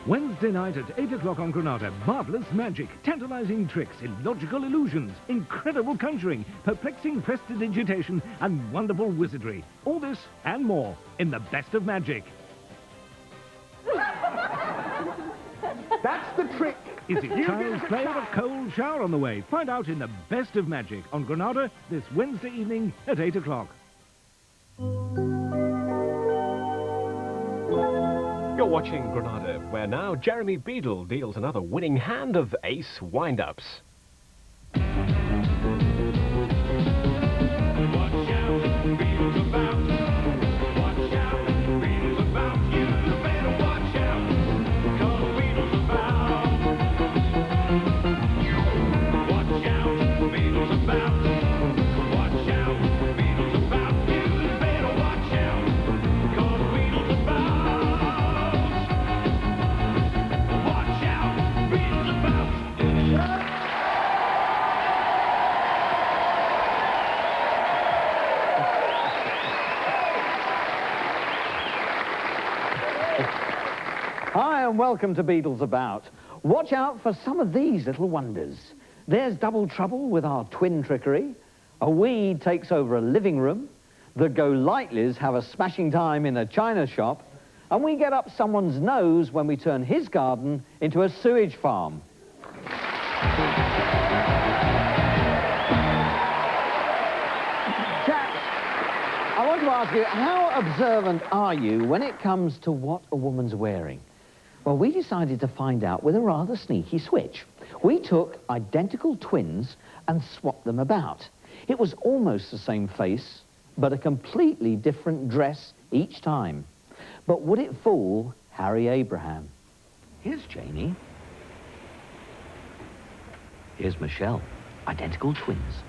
Wednesday night at 8 o'clock on Granada. Marvellous magic, tantalising tricks, illogical illusions, incredible conjuring, perplexing prestidigitation and wonderful wizardry. All this and more in the best of magic. That's the trick. Is it child's play or a cold shower on the way? Find out in the best of magic on Granada this Wednesday evening at 8 o'clock. You're watching Granada, where now Jeremy Beadle deals another winning hand of ace wind-ups. Hi and welcome to Beadle's About. Watch out for some of these little wonders. There's double trouble with our twin trickery. A weed takes over a living room. The Go-Lightlies have a smashing time in a china shop. And we get up someone's nose when we turn his garden into a sewage farm. Jack, I want to ask you, how observant are you when it comes to what a woman's wearing? Well, we decided to find out with a rather sneaky switch. We took identical twins and swapped them about. It was almost the same face, but a completely different dress each time. But would it fool Harry Abraham? Here's Janie. Here's Michelle. Identical twins.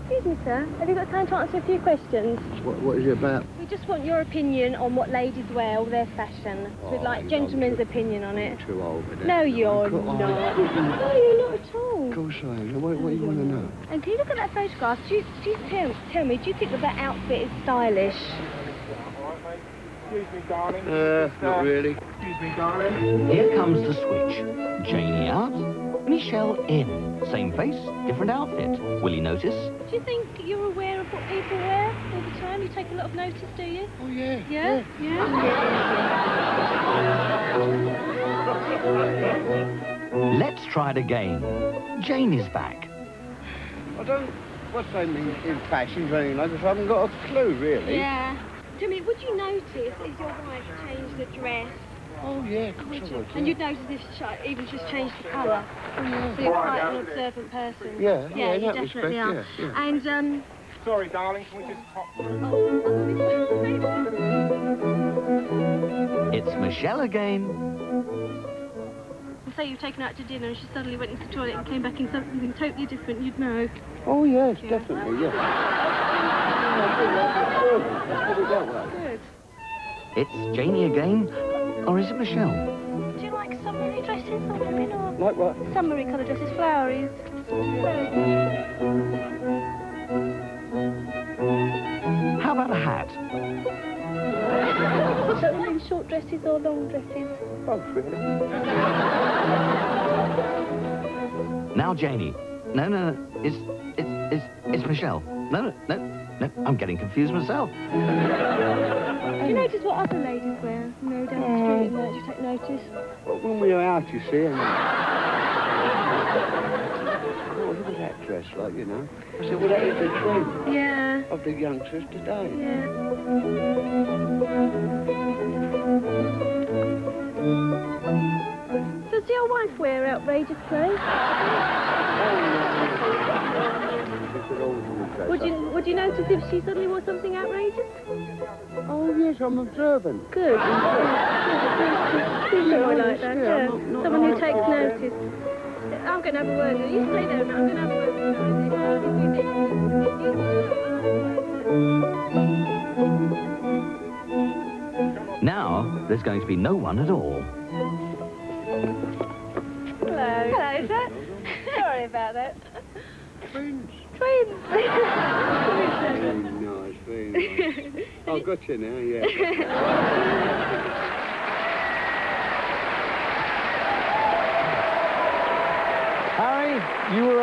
Excuse me, sir. Have you got time to answer a few questions? What is it about? We just want your opinion on what ladies wear, or their fashion. We'd like gentlemen's opinion on it. I'm too old for that. No, you're not. No, you're not at all. Of course I am. What do you want to know? And can you look at that photograph? Do you tell me, do you think that outfit is stylish? Excuse me, darling. Not really. Excuse me, darling. Here comes the switch. Janie out, Michelle in. Same face, different outfit. Will you notice? Do you think you're aware of what people wear all the time? You take a lot of notice, do you? Oh, yeah. Yeah? Yeah? Let's try it again. Jane is back. I don't... What's I mean in fashion or anything like this? I haven't got a clue, really. Yeah. Tell me, would you notice if your wife changed the dress? Oh, yeah, of course I would. And you'd notice if she even just changed the colour? Oh, yeah. So you're quite an observant person. Yeah, yeah, in you that definitely respect, are. yeah. And, Sorry, darling, can we just pop through? It's Michelle again. Say you've taken her out to dinner and she suddenly went into the toilet and came back in something totally different, you'd know. Oh, yes, definitely, yeah. Good. It's Janie again, or is it Michelle? Do you like summery dresses or something, or...? Like what? Summery colour dresses, flowery. How about a hat? Don't you mean short dresses or long dresses? Both, really. Now, Janie. No. It's Michelle. No. I'm getting confused myself. Do you notice what other ladies wear? You know, down the street and that, do you take notice? Well, when we are out, you see, and... Oh, look at that dress, like, you know. I said, well, that is the trend Yeah. of the youngsters today. Yeah. Does your wife wear outrageous clothes? Would you notice if she suddenly wore something outrageous? Oh, yes, I'm observant. Good. Someone like that, yeah. Not Someone who like takes that. notice. I'm going to have a word with you. You stay there a minute. I'm going to have a word with you. Now, there's going to be no one at all. Hello. Hello, sir. Sorry about that. Twins. Twins. Very nice, very nice. I've got you now, yeah.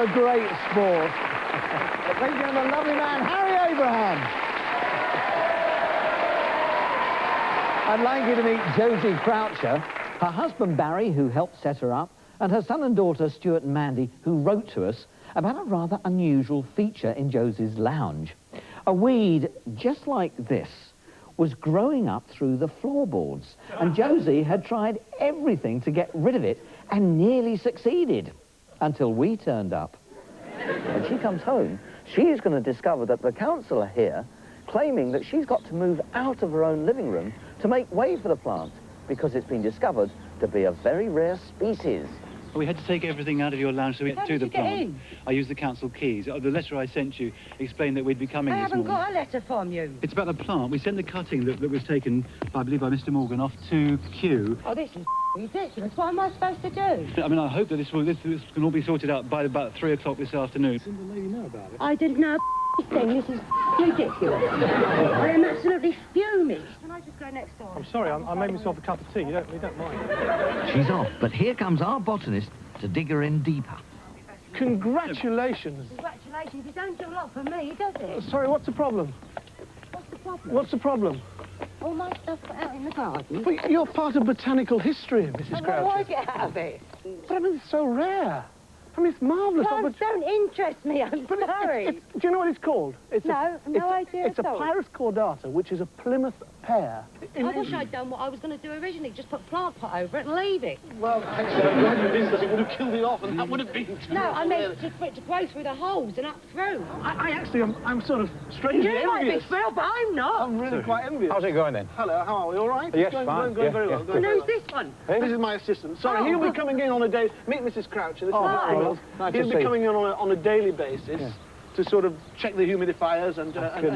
a great sport. Ladies and gentlemen, lovely man, Harry Abraham. I'd like you to meet Josie Croucher, her husband Barry, who helped set her up, and her son and daughter Stuart and Mandy, who wrote to us about a rather unusual feature in Josie's lounge. A weed just like this was growing up through the floorboards, and Josie had tried everything to get rid of it and nearly succeeded, until we turned up. When she comes home, she's going to discover that the council are here, claiming that she's got to move out of her own living room to make way for the plant, because it's been discovered to be a very rare species. We had to take everything out of your lounge so we to the plant. I used the council keys. The letter I sent you explained that we'd be coming this morning. I haven't got a letter from you. It's about the plant. We sent the cutting that was taken, I believe, by Mr. Morgan off to Kew. Oh, this is ridiculous. What am I supposed to do? I mean, I hope that this can all be sorted out by about 3 o'clock this afternoon. Didn't the lady know about it? I didn't know a thing. This is ridiculous. I am absolutely fuming. Can I just go next door? I'm sorry, I made myself a cup of tea. You don't mind. She's off, but here comes our botanist to dig her in deeper. Congratulations. Congratulations. It don't do a lot for me, does it? Sorry, what's the problem? What's the problem? What's the problem? All my stuff put out in the garden. But you're part of botanical history, Mrs. Croucher. What do I get out of it? But I mean, it's so rare. I mean, it's marvellous. Plants don't interest me, I'm sorry. Do you know what it's called? It's no idea It's a at all. Pyrus cordata, which is a Plymouth pear. I wish I'd done what I was going to do originally, just put plant pot over it and leave it. Well, actually, I'm glad you didn't, because it would have killed it off, and that would have been... No, I meant for it to grow through the holes and up through. I'm sort of strangely You might be envious. thrilled, but I'm not. I'm really quite envious. How's it going then? Hello, how are we? All right? Yes, going, fine. Going Yeah, very yeah. well. Going And very who's well. this one? This is my assistant. Sorry, he'll be coming in on a day. Meet Mrs. Croucher. This is Hi. Mr. Wells. Nice to He'll be see coming in on a daily basis to sort of check the humidifiers and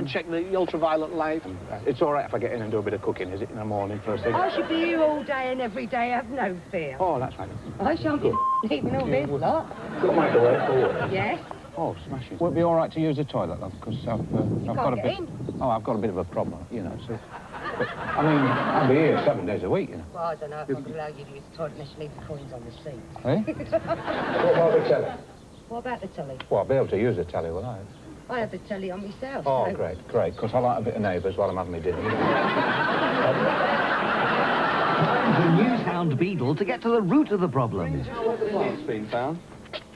check the ultraviolet light. It's all right if I get in and do a bit of cooking, is it, in the morning first thing? I should be here all day and every day, have no fear. Oh, that's right. I shan't be eating all this lot. Got my microwave for what? Yes. Oh, smashing. Would it be all right to use the toilet, love? Because I've got a get bit... in. Oh, I've got a bit of a problem, you know, so... But, I mean, I'll be here 7 days a week, you know. Well, I don't know if I can allow you to use the toilet unless you leave the coins on the seat. Eh? What about the telly? What about the telly? Well, I'll be able to use the telly, will I? I have the telly on myself. Oh, so... great, because I like a bit of neighbours while I'm having my dinner. The newshound Beadle to get to the root of the problem. It's been found.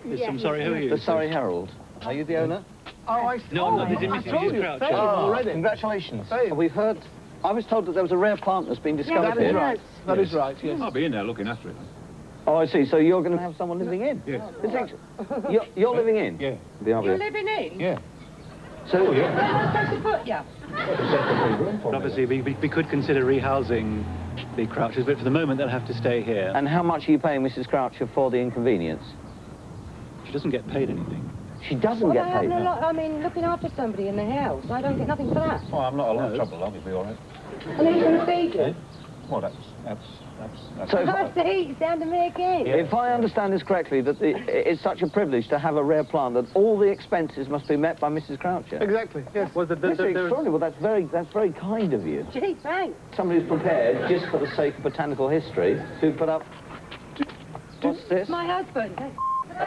Yes, I'm sorry, who are you? The Surrey Herald. Are you the owner? Oh, I... No, I'm not. This is I Mrs. told you. Croucher. Thank you already. Congratulations. Hey. We've heard... I was told that there was a rare plant that's been discovered That is here. right. That is right, yes. I'll be in there looking after it. Oh, I see. So you're going to have someone living in? Yes. You're living in? Yeah. You're living in? Yeah. So... Where am I supposed to put you? But obviously, we could consider rehousing the Crouchers, but for the moment, they'll have to stay here. And how much are you paying Mrs. Croucher for the inconvenience? She doesn't get paid anything. She doesn't get paid. I mean, looking after somebody in the house. I don't get nothing for that. Oh, I'm not a lot of trouble, I'll be all right. And who's going to feed you? Well, that's... So if Oh, see, it's down to me again. If I understand this correctly, that it's such a privilege to have a rare plant that all the expenses must be met by Mrs. Croucher. Exactly, yes. Well, That's extraordinary. Well, that's very kind of you. Gee, thanks. Somebody's prepared, just for the sake of botanical history, to put up... What's this? My husband.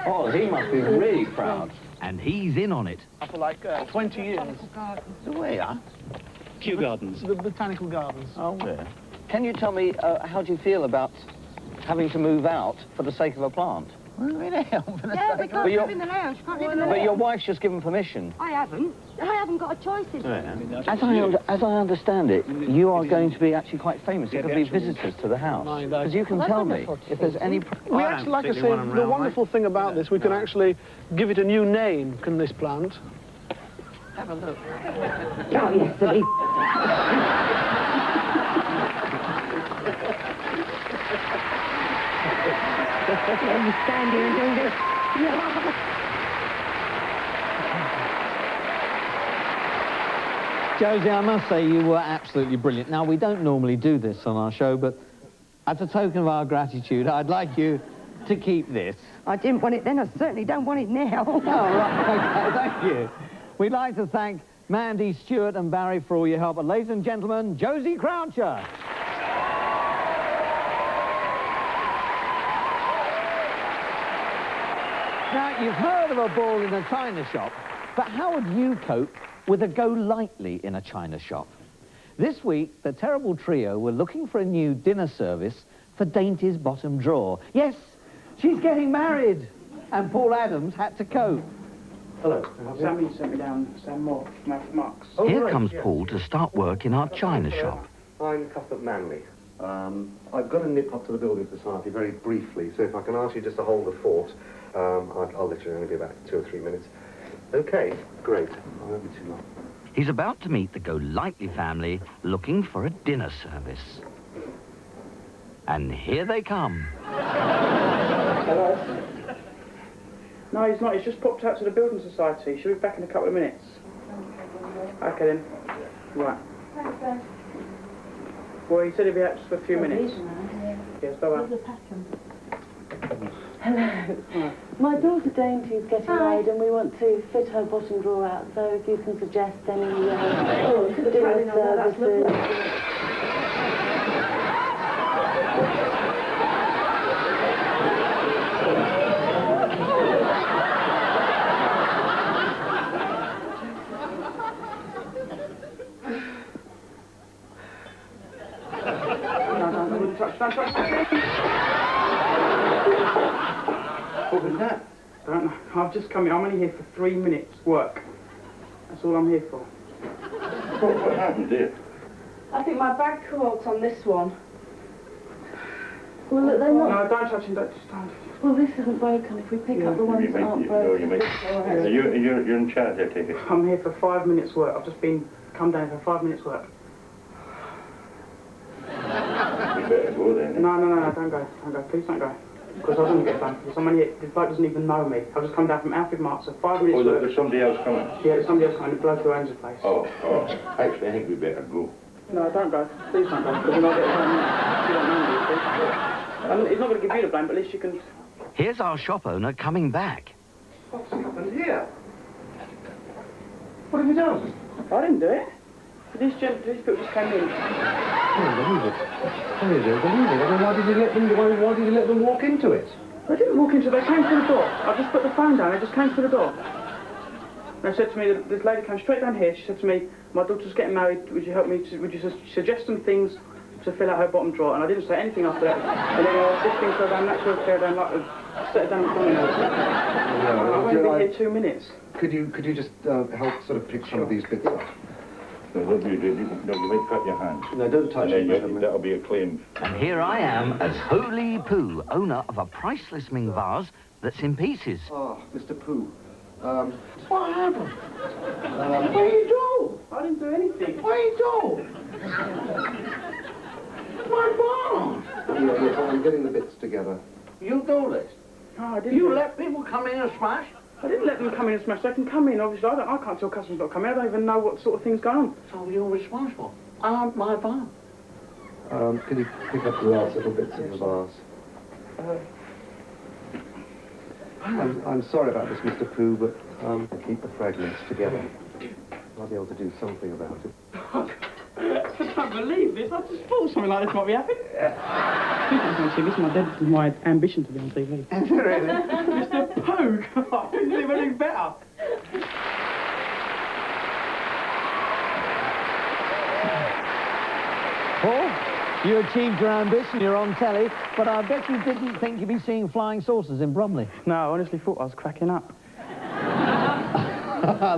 Oh, he must be really proud. And he's in on it. For like 20 years. Where? Kew Gardens. The botanical gardens. Oh, where? Can you tell me, how do you feel about having to move out for the sake of a plant? Yeah, we can't live in the lounge. Can't live in the But your lounge. wife's just given permission. I haven't got a choice, is there? As I understand it, you are going to be actually quite famous. There could be visitors to the house. Because you can tell me if there's any... We actually, like I say, the wonderful thing about this, we can actually give it a new name, can this plant? Have a look. Oh, yes, silly. You stand here and do this. Josie, I must say you were absolutely brilliant. Now, we don't normally do this on our show, but as a token of our gratitude, I'd like you to keep this. I didn't want it then, I certainly don't want it now. Oh, right, okay, thank you. We'd like to thank Mandy, Stuart and Barry for all your help. And ladies and gentlemen, Josie Croucher. Now, you've heard of a ball in a china shop, but how would you cope with a go lightly in a china shop? This week, the Terrible Trio were looking for a new dinner service for Dainty's bottom drawer. Yes, she's getting married, and Paul Adams had to cope. Hello. Sammy sent me down Sam Moore, Marks. Here comes Paul to start work in our china shop. I'm Cuthbert Manley. I've got to nip up to the Building Society very briefly, so if I can ask you just to hold the fort, I'll literally only be about 2 or 3 minutes. Okay, great. I won't be too long. He's about to meet the Go Lightly family looking for a dinner service. And here they come. Hello? No, he's not. He's just popped out to the Building Society. She'll be back in a couple of minutes. Okay, then. Right. Thanks, Ben. Well, he said he'd be out just for a few minutes. Yes, bye-bye. Hello. My daughter Dainty's getting married and we want to fit her bottom drawer out, so if you can suggest any dinner services. What was that? I don't know. I've just come in. I'm only here for 3 minutes work. That's all I'm here for. What happened, dear? I think my bag caught on this one. Well, look, they're not... No, don't touch him. Don't. Well, this isn't broken. If we pick up the ones that aren't broken... You're in charge, I take it. I'm here for 5 minutes work. I've just come down for 5 minutes work. You better go then. No, don't go. Don't go. Please don't go. Because I don't get done. This bloke doesn't even know me. I've just come down from Alfred Marks, so 5 minutes work. There's somebody else coming? Yeah, there's somebody else coming. The bloke who owns the place. Oh. Actually, I think we better go. No, don't go. Please don't go. Because then I'll get blamed. You don't know me, you see. He's not going to give you the blame, but at least you can... Here's our shop owner coming back. What's happened here? What have you done? I didn't do it. These people just came in. I don't believe it. I don't believe it. I mean, why did you let them walk into it? They didn't walk into it. They came through the door. I just put the phone down. They just came through the door. They said to me, this lady came straight down here. She said to me, my daughter's getting married. Would you help me? Would you suggest some things to fill out her bottom drawer? And I didn't say anything after that. And then this thing fell down, that thing fell down, like set it down in front of me. I've only been here 2 minutes. Could you just help sort of pick some of these bits up? No, you might cut your hands. No, don't touch it. That'll be a claim. And here I am as Holy Poo, owner of a priceless Ming vase that's in pieces. Oh, Mr. Pooh. What happened? What did you do? I didn't do anything. What did you do? My barn! Yeah, I'm getting the bits together. You do this? No, I didn't. You let people come in and smash? I didn't let them come in and smash. They can come in, obviously. I can't tell customers not to come in. I don't even know what sort of thing's going on. So you're responsible. I'm my barn. Can you pick up the last little bits of the vase? I'm sorry about this, Mr. Pooh, but keep the fragments together. I'll be able to do something about it. I can't believe this. I just thought something like this might be happening. This is my ambition to be on TV. Is it really? Mr. Pooh! I couldn't do anything better. Paul, you achieved your ambition, you're on telly, but I bet you didn't think you'd be seeing flying saucers in Bromley. No, I honestly thought I was cracking up.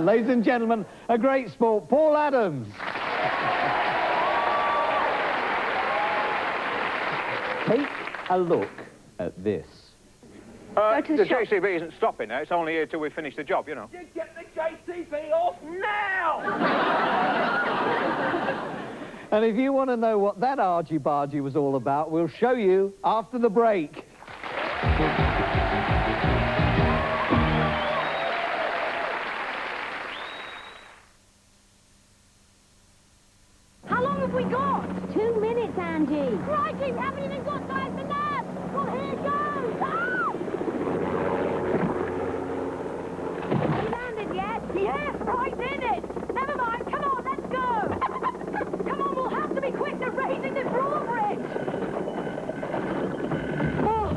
Ladies and gentlemen, a great sport, Paul Adams. Take a look at this. The JCB isn't stopping now. It's only here till we finish the job, you know. You get the JCB off now! And if you want to know what that argy-bargy was all about, we'll show you after the break. How long have we got? 2 minutes, Andy. Crikey, we haven't even got time for naps. Well, here goes. Ah! Have you landed yet? Yes, right in it. Never mind, come on, let's go. Come on, we'll have to be quick. They're raising the drawbridge. Oh.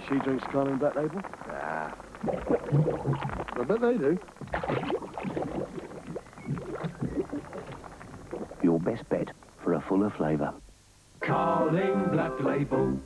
She drinks Carling Black Label? Nah. I bet they do. Your best bet for a fuller flavour. Carling Black Label.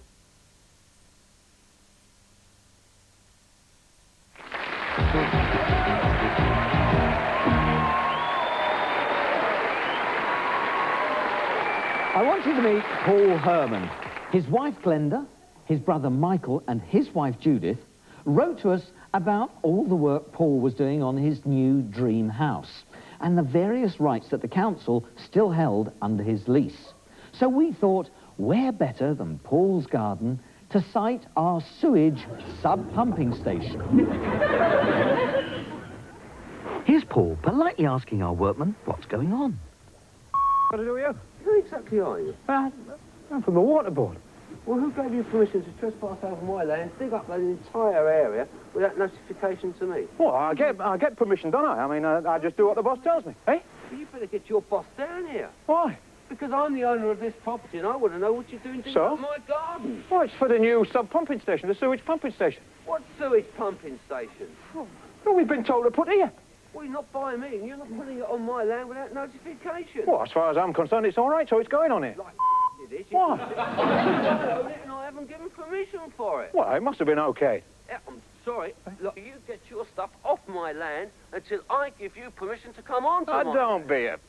I want you to meet Paul Herman. His wife Glenda, his brother Michael and his wife Judith wrote to us about all the work Paul was doing on his new dream house and the various rights that the council still held under his lease. So we thought, where better than Paul's garden to site our sewage sub-pumping station? Here's Paul politely asking our workman what's going on. What to do with you? Who exactly are you? I'm from the water board. Well, who gave you permission to trespass over my land, dig up that entire area without notification to me? Well, I get permission, don't I? I mean, I just do what the boss tells me, eh? Well, you better get your boss down here. Why? Because I'm the owner of this property and I want to know what you're doing digging up my garden. Well, it's for the new sub-pumping station, the sewage pumping station. What sewage pumping station? Well, we've been told to put here. Well, you're not by me. You're not putting it on my land without notification. Well, as far as I'm concerned, it's all right, so it's going on here. Like it is. Why? I own it and I haven't given permission for it. Well, it must have been okay. Yeah, I'm sorry. Look, you get your stuff off my land until I give you permission to come on to my Don't be a...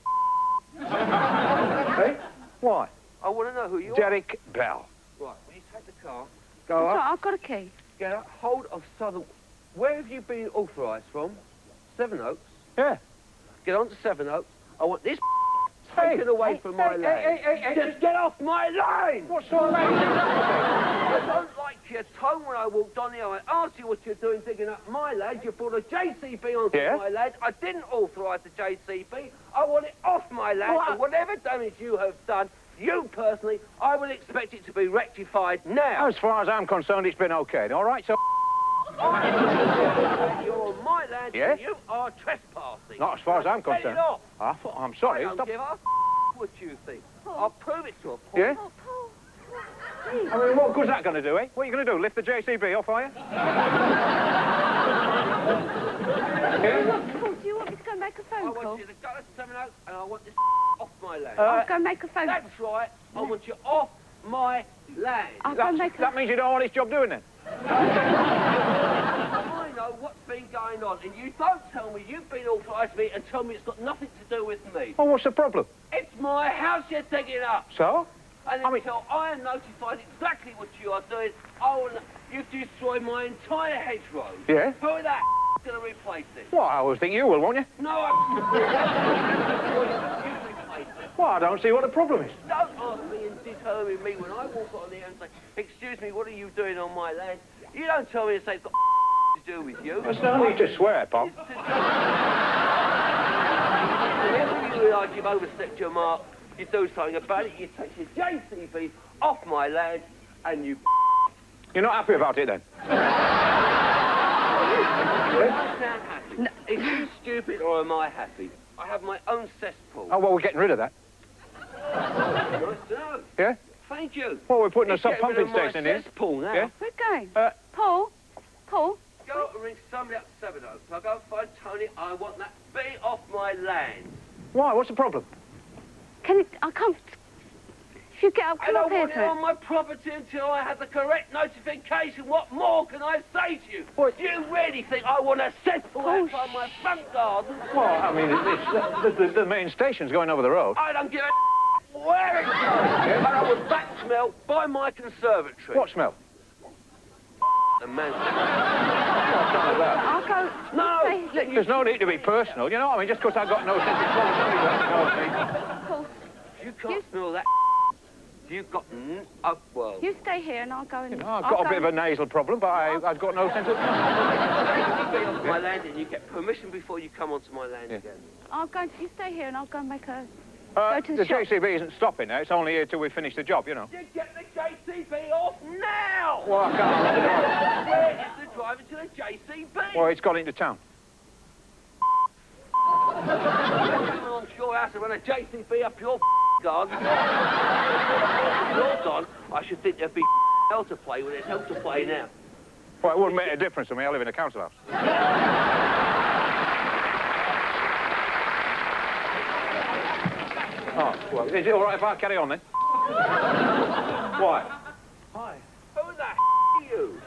Hey? Why? I want to know who you are. Derek Bell. Right, will you take the car? Go up. I've got a key. Get a hold of Southern... Where have you been authorised from? Seven Oaks? Yeah. Get on to Seven Oaks. I want this taken away from my land. Just get off my line! What sort of... I don't like your tone when I walked on here. I asked you what you're doing digging up my land. You brought a JCB onto my land. I didn't authorise the JCB. I want it off my land. And whatever damage you have done, you personally, I will expect it to be rectified now. As far as I'm concerned, it's been okay, all right? So... You're on my land and you are trespassing. Not as far as I'm concerned. Get it off. I'm sorry. I don't give a what you think. I'll prove it to her. Yeah? I mean, what good's that going to do, eh? What are you going to do, lift the JCB off, are you? Paul, do you want me to go and make a phone call? I want you to go to 7 Oaks and I want this off my land. I'll go and make a phone call. That's right. I want you off my land. I'll go and make a... That means you don't want this job doing then? I know what's been going on, and you don't tell me you've been authorised me and tell me it's got nothing to do with me. Well, what's the problem? It's my house you're digging up. So? And until I am notified exactly what you are doing, you've destroyed my entire hedgerow. Yeah? Who are that going to replace it? Well, I always think you will, won't you? No, you replace it. Well, I don't see what the problem is. Don't ask me and determine me when I walk on here and say, excuse me, what are you doing on my land? You don't tell me and say it's got to do with you. There's no need to swear, Pop. Whenever you realise you've overstepped your mark, you do something about it, you take your JCB off my land and you... You're not happy about it then? Sound happy? No. Is you stupid or am I happy? I have my own cesspool. Oh, well, we're getting rid of that. Nice to know. Yeah? Thank you. Well, we're putting a sub-pumping station in here. Cesspool now. Yeah? We're going. Paul? Go and ring somebody up 7 Oaks. I'll go and find Tony. I want that bee off my land. Why? What's the problem? Can it... I can't... If you get up, I come don't up here want it to it. on my property until I have the correct notification. What more can I say to you? What? Do you really think I want a cesspool outside my front garden? Well, I mean, it's the main station's going over the road. I don't give a where it goes. And I want that smell by my conservatory. What smell? The man. I'll go... No! There's no need to be personal, you know what I mean? Just because I've got no sense of Paul, you can't smell that. You've got... well... You stay here and I'll go and... You know, I've got a bit of a nasal problem, but I've got no sense of... You be off my land and you get permission before you come onto my land again. I'll go... You stay here and I'll go and make a... the JCB isn't stopping now. It's only here till we finish the job, you know. You get the JCB off now! Well, I can't let the driver. Where is the driver to the JCB? Well, it's got into town. I'm sure I have to run a JCB up your garden. You're gone. I should think there'd be hell to play with. There's hell to play now. Well, it wouldn't make a difference to me. I live in a council house. Oh, well, is it all right if I carry on then? Why? Hi. Who the are you?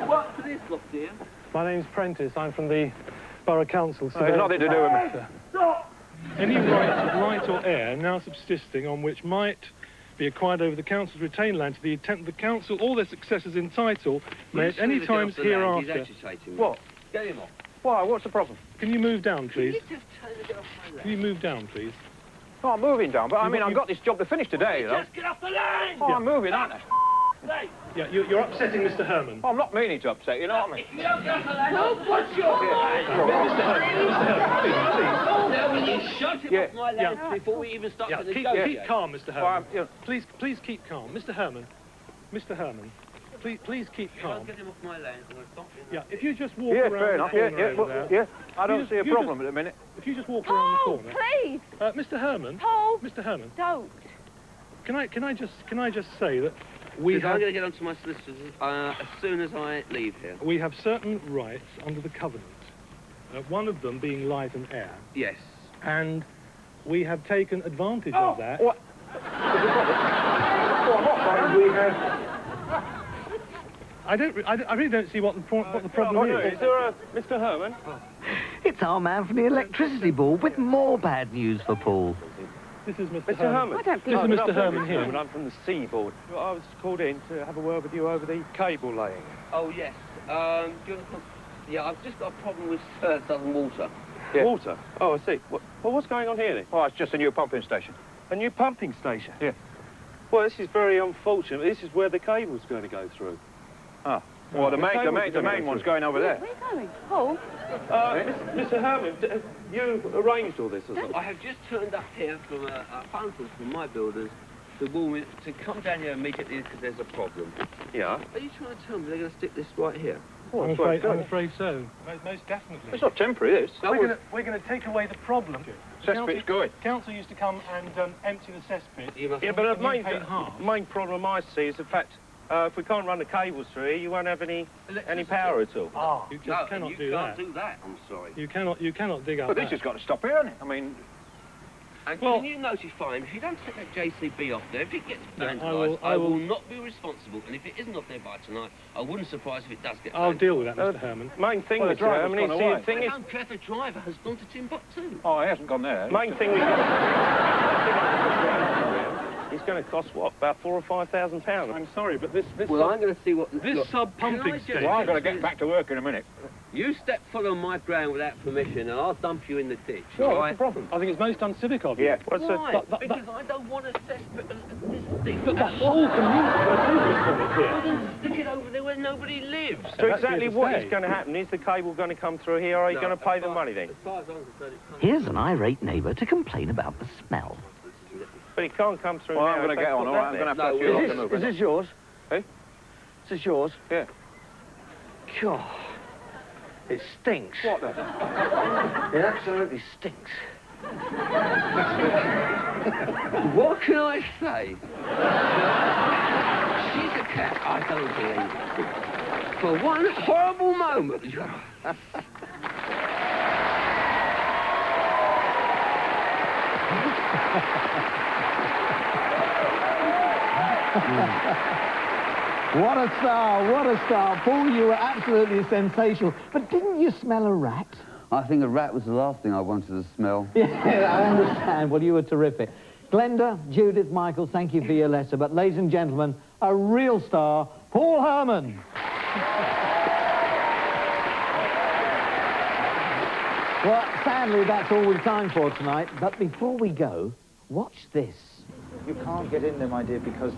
You work for this lot, dear? My name's Prentice. I'm from the Borough Council. It's nothing to do with me. Stop! Any right of light or air now subsisting on which might be acquired over the council's retained land to the intent of the council or their successors entitle may at any times hereafter... What? Get him off. Why? What's the problem? Can you move down, please? Can you just tell him to get off my land? Can you move down, please? Oh, I'm moving down, but I mean, I've got this job to finish today, you know. Just get off the land! Oh, I'm moving, aren't I? Yeah, you're upsetting Mr. Herman. Oh, I'm not meaning to upset you, know what I mean? If you don't get off the land, I'll put you off the land! Mr. Herman, Now, will you shut him off my land before we even start to negotiate? Keep calm, Mr. Herman. Please keep calm. Mr. Herman, please keep calm. I'll get him off my land. Yeah, if you just walk fair around enough. the corner over there. Yeah, I don't see a problem at the minute. If you just walk around the corner. Please! Mr. Herman. Paul! Mr. Herman. Don't. Can I just say that we have... I'm going to get onto my solicitors as soon as I leave here. We have certain rights under the covenant. One of them being light and air. Yes. And we have taken advantage of that. What? And we have... I really don't see what the problem is. Is there a Mr. Herman? It's our man from the electricity board with more bad news for Paul. This is Mr. Herman. This is Mr. Herman here. I'm from the seaboard. I was called in to have a word with you over the cable laying. Oh, yes. Do you want to come? Yeah, I've just got a problem with Southern Water. Yeah. Water? Oh, I see. Well, what's going on here then? Oh, it's just a new pumping station. A new pumping station? Yeah. Well, this is very unfortunate. This is where the cable's going to go through. Ah. Well, the main one's going over there. Where are you going? Paul? Mr. Herman, you arranged all this or something? I have just turned up here from a phone call from my builders to warn me to come down here immediately because there's a problem. Yeah? Are you trying to tell me they're going to stick this right here? Oh, I'm afraid so. Most definitely. It's not temporary, this. We're going to take away the problem. Cesspit's going. Council used to come and empty the cesspit. Yeah, but the main problem I see is the fact if we can't run the cables through here, you won't have any power at all. Oh, you just cannot do that. You can't do that, I'm sorry. You cannot dig up But this has got to stop here, hasn't it? I mean... And can you notify him, if you don't take that JCB off there, if it gets vandalised, I will not be responsible. And if it isn't off there by tonight, I wouldn't surprise if it does get vandalised. I'll deal with that, Mr. Herman. Main thing is, I mean, the thing I is... don't care if the driver has gone to Timbuktu. Oh, he hasn't gone there. Main thing we've got... It's going to cost, what, about £4,000 or £5,000? I'm sorry, but this well, I'm going to see what... This sub-pumping station... Well, I've got to get back to work in a minute. You step foot on my ground without permission and I'll dump you in the ditch. Well, what's the problem? I think it's most uncivic of you. Yeah. Why? Because I don't want to cesspit this thing. But the whole community will here. Well, then stick it over there where nobody lives. So exactly what is going to happen? Is the cable going to come through here, or are you going to pay the money then? As far as I'm concerned, Here's an irate neighbour to complain about the smell. But it can't come through now. I'm going to get on, all right? I'm going to have to you off the move. Is this yours? Hey? Is this yours? Yeah. God. It stinks. What the? It absolutely stinks. what can I say? She's a cat, I don't believe. For one horrible moment. What a star, what a star. Paul, you were absolutely sensational. But didn't you smell a rat? I think a rat was the last thing I wanted to smell. Yeah, I understand. Well, you were terrific. Glenda, Judith, Michael, thank you for your letter. But, ladies and gentlemen, a real star, Paul Herman. Well, sadly, that's all we've time for tonight. But before we go, watch this. You can't get in there, my dear, because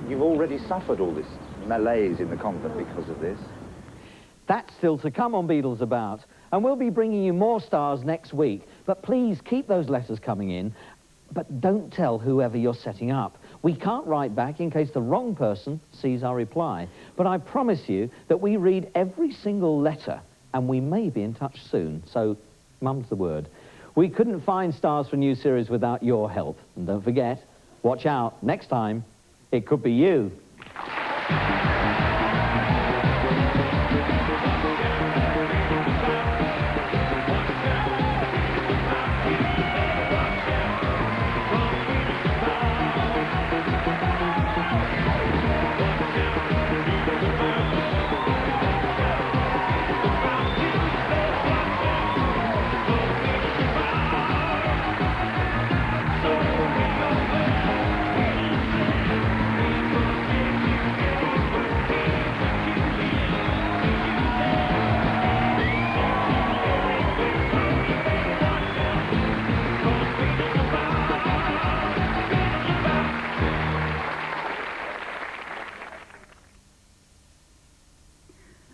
you've already suffered all this malaise in the convent because of this. That's still to come on Beadle's About. And we'll be bringing you more stars next week. But please keep those letters coming in. But don't tell whoever you're setting up. We can't write back in case the wrong person sees our reply. But I promise you that we read every single letter, and we may be in touch soon. So, mum's the word. We couldn't find stars for a new series without your help. And don't forget, watch out. Next time, it could be you.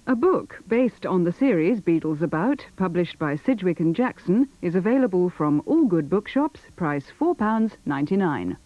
A book based on the series Beadle's About, published by Sidgwick and Jackson, is available from all good bookshops, price £4.99.